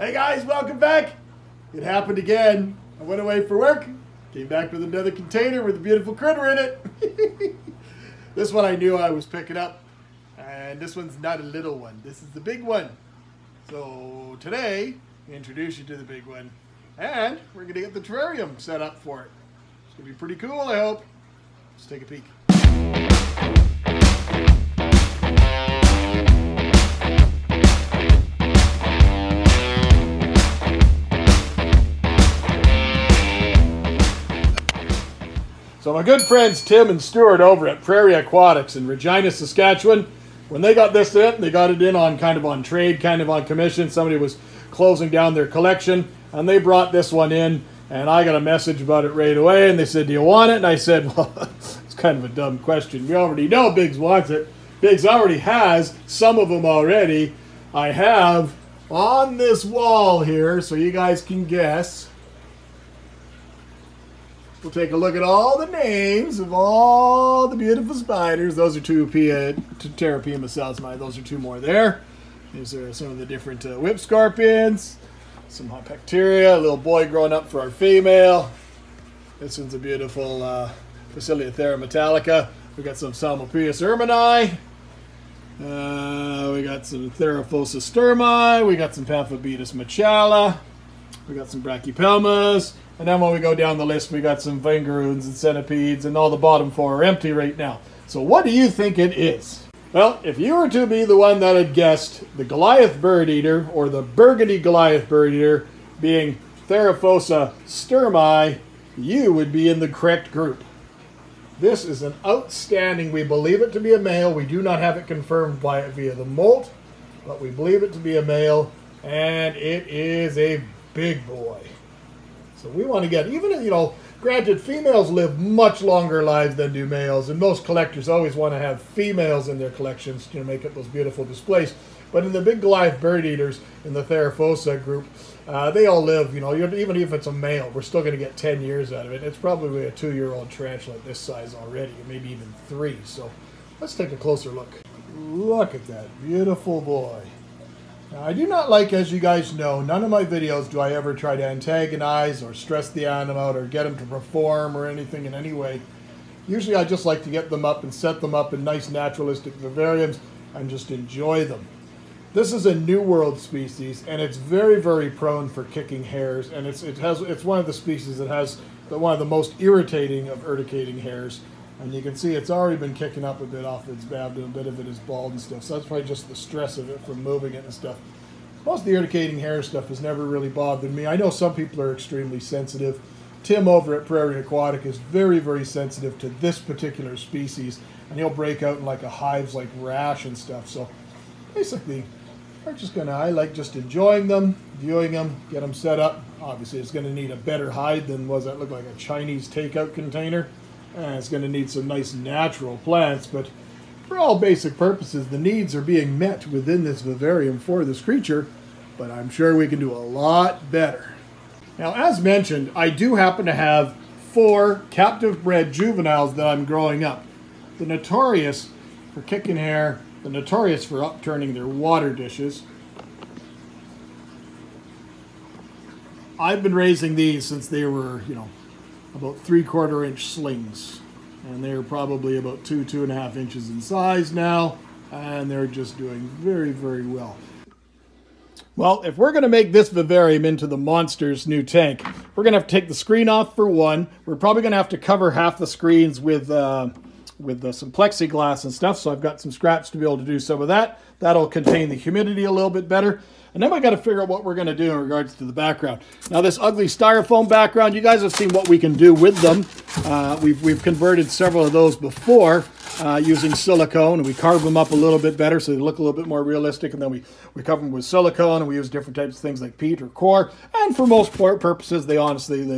Hey guys, welcome back. It happened again. I went away for work, came back with another container with a beautiful critter in it. This one I knew I was picking up, and this one's not a little one. This is the big one. So today, I introduce you to the big one, and we're going to get the terrarium set up for it. It's going to be pretty cool, I hope. Let's take a peek. So my good friends Tim and Stuart over at Prairie Aquatics in Regina, Saskatchewan, when they got this in, they got it in on kind of on trade, kind of on commission. Somebody was closing down their collection, and they brought this one in, and I got a message about it right away, and they said, do you want it? And I said, well, it's kind of a dumb question. We already know Biggs wants it. Biggs already has some of them already. I have on this wall here, so you guys can guess. We'll take a look at all the names of all the beautiful spiders. Those are two Terrarium salzmai. Those are two more there. These are some of the different whip scorpions. Some hot bacteria. A little boy growing up for our female. This one's a beautiful Faciliothera metallica. We got some Salmopius ermini. We got some Theraphosa stirmi. We got some Pamphobetus machala. We got some Brachypelmas. And then when we go down the list, we got some Vangaroons and centipedes, and all the bottom four are empty right now. So what do you think it is? Well, if you were to be the one that had guessed the Goliath Birdeater, or the burgundy Goliath Birdeater, being Theraphosa stirmi, you would be in the correct group. This is an outstanding, we believe it to be a male. We do not have it confirmed via the molt, but we believe it to be a male, and it is a big boy. So we want to get, even, you know, granted, females live much longer lives than do males, and most collectors always want to have females in their collections to make up those beautiful displays. But in the big Goliath Birdeaters, in the Theraphosa group, they all live, you know, even if it's a male, we're still going to get 10 years out of it. It's probably a 2-year-old tarantula this size already, or maybe even 3. So let's take a closer look. Look at that beautiful boy. Now, I do not like, as you guys know, none of my videos do I ever try to antagonize or stress the animal or get them to perform or anything in any way. Usually I just like to get them up and set them up in nice naturalistic vivariums and just enjoy them. This is a New World species, and it's very, very prone for kicking hairs, and it's one of the species that has one of the most irritating of urticating hairs. And you can see it's already been kicking up a bit off its bab, and a bit of it is bald and stuff. So that's probably just the stress of it from moving it and stuff. Most of the urticating hair stuff has never really bothered me. I know some people are extremely sensitive. Tim over at Prairie Aquatic is very, very sensitive to this particular species, and he'll break out in like a hives, like rash and stuff. So basically, we're just I like just enjoying them, viewing them, get them set up. Obviously, it's going to need a better hide than that look like a Chinese takeout container. And it's going to need some nice natural plants, but for all basic purposes, the needs are being met within this vivarium for this creature, but I'm sure we can do a lot better. Now, as mentioned, I do happen to have 4 captive bred juveniles that I'm growing up. The notorious for kicking hair, the notorious for upturning their water dishes. I've been raising these since they were, you know, about 3/4 inch slings, and they're probably about 2–2.5 inches in size now, and they're just doing very, very well. Well, if we're going to make this vivarium into the monster's new tank, we're going to have to take the screen off for one. We're probably going to have to cover half the screens with some plexiglass and stuff, so I've got some scraps to be able to do some of that. That'll contain the humidity a little bit better. And then we got to figure out what we're going to do in regards to the background. Now, this ugly styrofoam background, you guys have seen what we can do with them. We've converted several of those before using silicone, and we carve them up a little bit better so they look a little bit more realistic. And then we cover them with silicone, and we use different types of things like peat or core. And for most purposes, they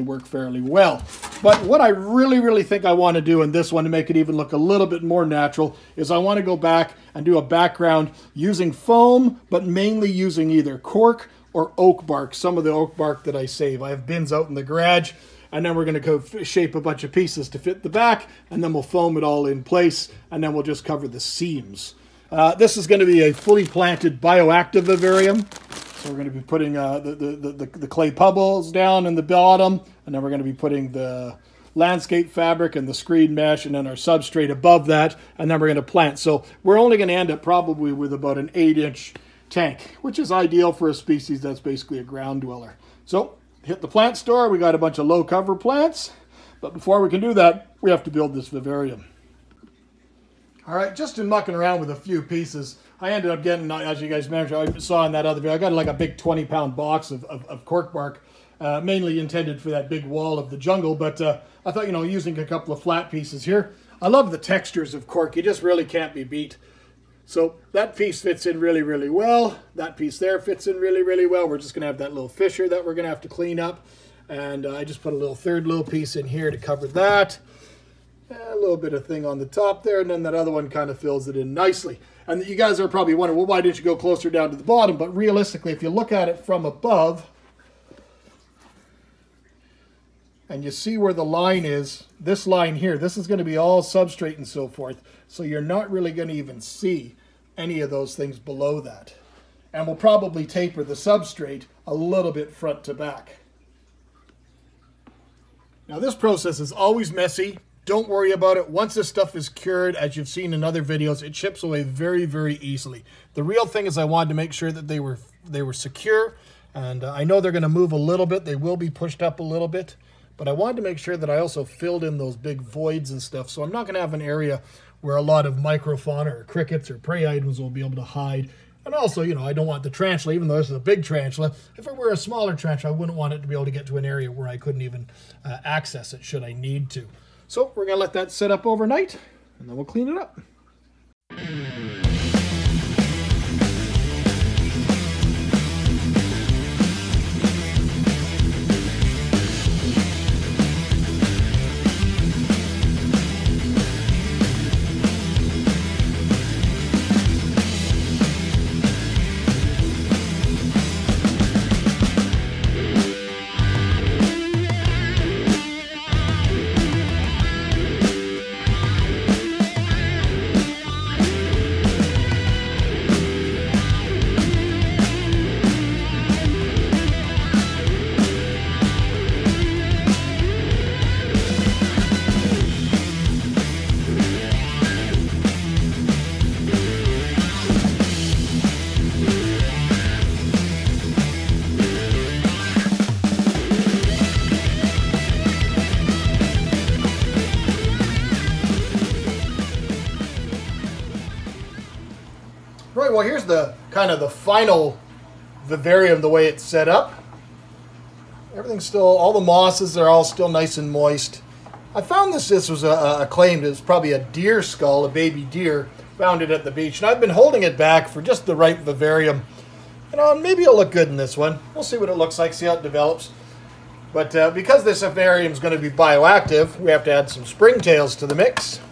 work fairly well. But what I really, really think I want to do in this one to make it even look a little bit more natural is I want to go back and do a background using foam, but mainly using either cork or oak bark, some of the oak bark that I save. I have bins out in the garage, and then we're going to go shape a bunch of pieces to fit the back, and then we'll foam it all in place, and then we'll just cover the seams. This is going to be a fully planted bioactive vivarium. So we're going to be putting the clay pebbles down in the bottom, and then we're going to be putting the landscape fabric and the screen mesh, and then our substrate above that, and then we're going to plant. So we're only going to end up probably with about an 8-inch tank, which is ideal for a species that's basically a ground dweller. So hit the plant store. We got a bunch of low cover plants, but before we can do that, we have to build this vivarium. All right, just in mucking around with a few pieces, I ended up getting, as you guys saw in that other video, I got like a big 20-pound box of cork bark, mainly intended for that big wall of the jungle, but I thought, using a couple of flat pieces here. I love the textures of cork. You just really can't be beat. So that piece fits in really, really well. That piece there fits in really, really well. We're just going to have that little fissure that we're going to have to clean up. And I just put a third little piece in here to cover that. A little bit of thing on the top there, and then that other one kind of fills it in nicely. And you guys are probably wondering, well, why didn't you go closer down to the bottom? But realistically, if you look at it from above, and you see where the line is, this line here, this is going to be all substrate and so forth. So you're not really going to even see any of those things below that. And we'll probably taper the substrate a little bit front to back. Now this process is always messy. Don't worry about it. Once this stuff is cured, as you've seen in other videos, it chips away very, very easily. The real thing is I wanted to make sure that they were secure, and I know they're going to move a little bit. They will be pushed up a little bit, but I wanted to make sure that I also filled in those big voids and stuff, so I'm not going to have an area where a lot of microfauna or crickets or prey items will be able to hide. And also, I don't want the tarantula, even though this is a big tarantula. If it were a smaller tarantula, I wouldn't want it to be able to get to an area where I couldn't even access it should I need to. So we're going to let that sit up overnight, and then we'll clean it up. Right, well here's the kind of the final vivarium, the way it's set up. Everything's still, all the mosses are all still nice and moist. I found this was claimed it's probably a deer skull, a baby deer. Found it at the beach, and I've been holding it back for just the right vivarium. Maybe it'll look good in this one. We'll see what it looks like, see how it develops. But because this vivarium is going to be bioactive, we have to add some springtails to the mix. So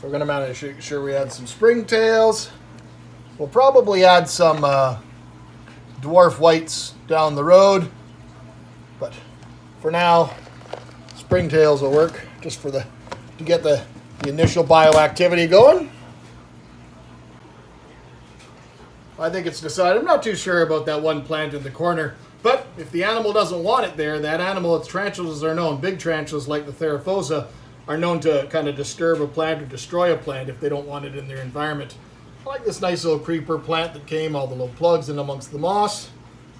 we're going to make sure we add some springtails. We'll probably add some dwarf whites down the road, but for now, springtails will work just for to get the initial bioactivity going. I think it's decided. I'm not too sure about that one plant in the corner, but if the animal doesn't want it there, that animal, its tarantulas are known, big tarantulas like the Theraphosa, are known to kind of disturb a plant or destroy a plant if they don't want it in their environment. I like this nice little creeper plant that came, all the little plugs in amongst the moss,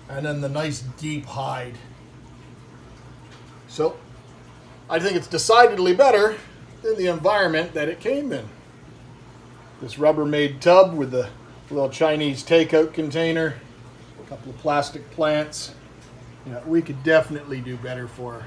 and then the nice deep hide. So, I think it's decidedly better than the environment that it came in. This Rubbermaid tub with the little Chinese takeout container, a couple of plastic plants. We could definitely do better for her.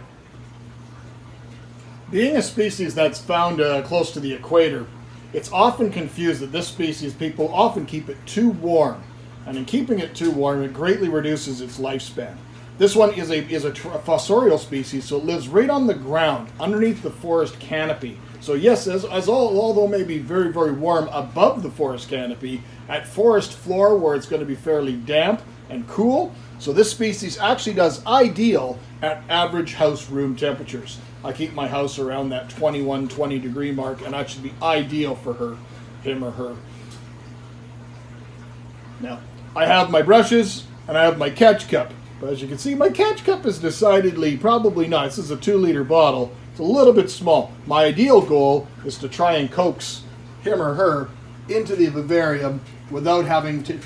Being a species that's found close to the equator, it's often confused that this species, people often keep it too warm. And in keeping it too warm, it greatly reduces its lifespan. This one is a fossorial species, so it lives right on the ground, underneath the forest canopy. So yes, although it may be very, very warm above the forest canopy, at forest floor where it's going to be fairly damp and cool, so this species actually does ideal at average house room temperatures. I keep my house around that 21, 20 degree mark, and that should be ideal for him or her. Now, I have my brushes. And I have my catch cup. But as you can see, my catch cup is decidedly, probably not. This is a 2-liter bottle. It's a little bit small. My ideal goal is to try and coax him or her into the vivarium without having to...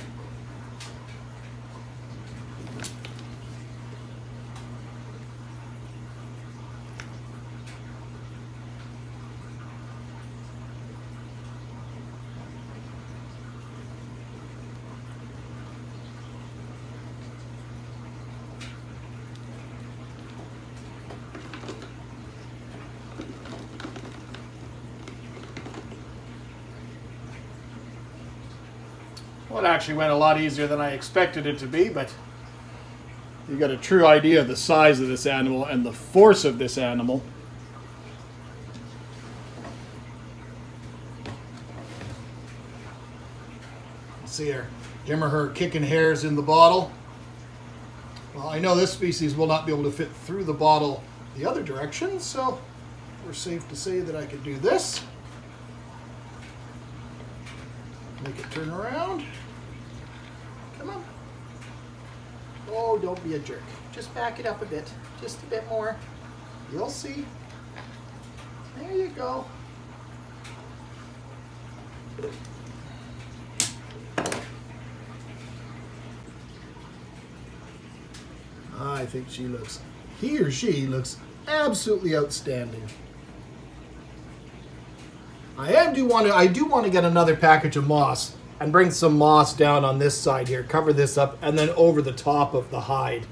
Well, it actually went a lot easier than I expected it to be, but you got a true idea of the size of this animal and the force of this animal. See here, him or her kicking hairs in the bottle. Well, I know this species will not be able to fit through the bottle the other direction, so we're safe to say that I could do this. Make it turn around. Come on. Oh, don't be a jerk. Just back it up a bit. Just a bit more. You'll see. There you go. I think he or she looks absolutely outstanding. I do want to get another package of moss and bring some moss down on this side here, cover this up, and then over the top of the hide.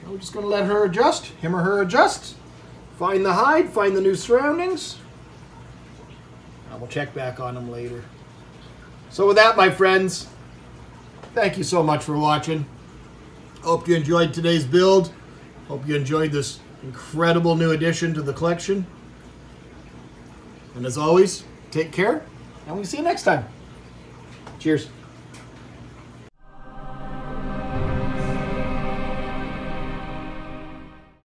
We're just going to let her adjust, him or her adjust, find the hide, find the new surroundings, and we'll check back on them later. So with that, my friends, thank you so much for watching. Hope you enjoyed today's build. Hope you enjoyed this incredible new addition to the collection. And as always, take care, and we'll see you next time. Cheers.